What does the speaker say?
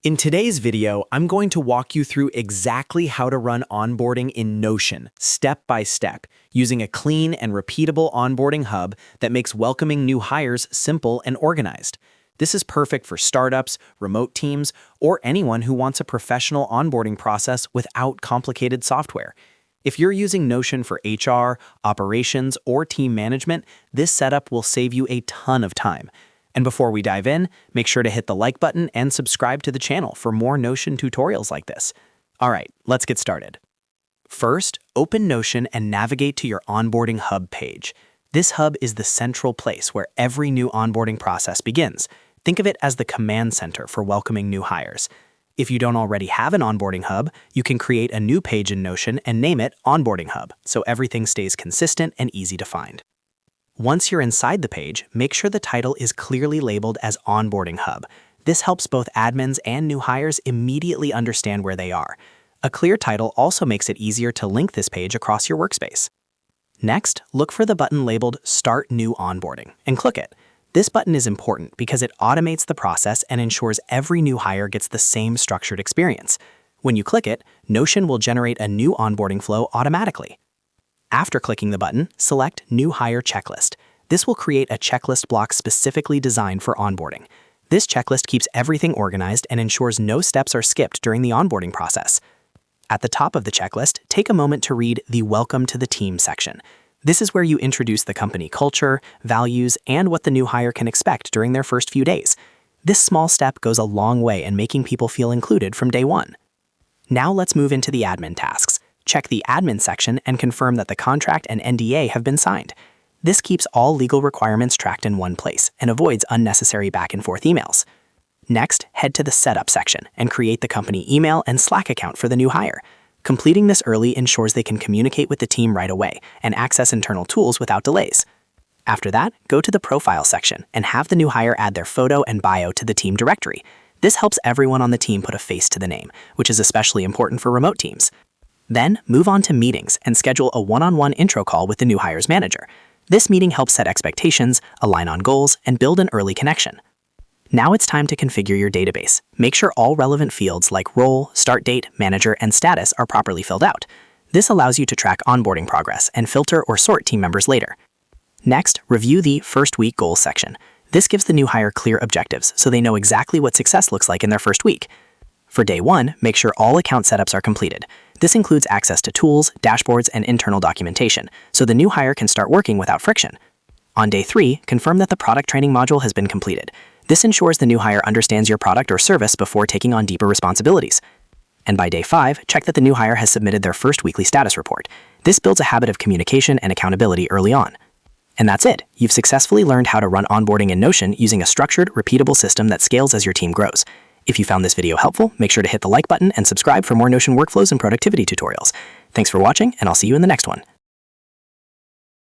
In today's video, I'm going to walk you through exactly how to run onboarding in Notion, step by step, using a clean and repeatable onboarding hub that makes welcoming new hires simple and organized. This is perfect for startups, remote teams, or anyone who wants a professional onboarding process without complicated software. If you're using Notion for HR, operations, or team management, this setup will save you a ton of time. And before we dive in, make sure to hit the like button and subscribe to the channel for more Notion tutorials like this. All right, let's get started. First, open Notion and navigate to your Onboarding Hub page. This hub is the central place where every new onboarding process begins. Think of it as the command center for welcoming new hires. If you don't already have an Onboarding Hub, you can create a new page in Notion and name it Onboarding Hub, so everything stays consistent and easy to find. Once you're inside the page, make sure the title is clearly labeled as Onboarding Hub. This helps both admins and new hires immediately understand where they are. A clear title also makes it easier to link this page across your workspace. Next, look for the button labeled Start New Onboarding and click it. This button is important because it automates the process and ensures every new hire gets the same structured experience. When you click it, Notion will generate a new onboarding flow automatically. After clicking the button, select New Hire Checklist. This will create a checklist block specifically designed for onboarding. This checklist keeps everything organized and ensures no steps are skipped during the onboarding process. At the top of the checklist, take a moment to read the Welcome to the Team section. This is where you introduce the company culture, values, and what the new hire can expect during their first few days. This small step goes a long way in making people feel included from day one. Now let's move into the admin tasks. Check the admin section and confirm that the contract and NDA have been signed. This keeps all legal requirements tracked in one place and avoids unnecessary back-and-forth emails. Next, head to the Setup section and create the company email and Slack account for the new hire. Completing this early ensures they can communicate with the team right away and access internal tools without delays. After that, go to the Profile section and have the new hire add their photo and bio to the team directory. This helps everyone on the team put a face to the name, which is especially important for remote teams. Then, move on to meetings and schedule a one-on-one intro call with the new hire's manager. This meeting helps set expectations, align on goals, and build an early connection. Now it's time to configure your database. Make sure all relevant fields like role, start date, manager, and status are properly filled out. This allows you to track onboarding progress and filter or sort team members later. Next, review the First Week Goals section. This gives the new hire clear objectives so they know exactly what success looks like in their first week. For day one, make sure all account setups are completed. This includes access to tools, dashboards, and internal documentation, so the new hire can start working without friction. On day 3, confirm that the product training module has been completed. This ensures the new hire understands your product or service before taking on deeper responsibilities. And by day 5, check that the new hire has submitted their first weekly status report. This builds a habit of communication and accountability early on. And that's it. You've successfully learned how to run onboarding in Notion using a structured, repeatable system that scales as your team grows. If you found this video helpful, make sure to hit the like button and subscribe for more Notion workflows and productivity tutorials. Thanks for watching, and I'll see you in the next one.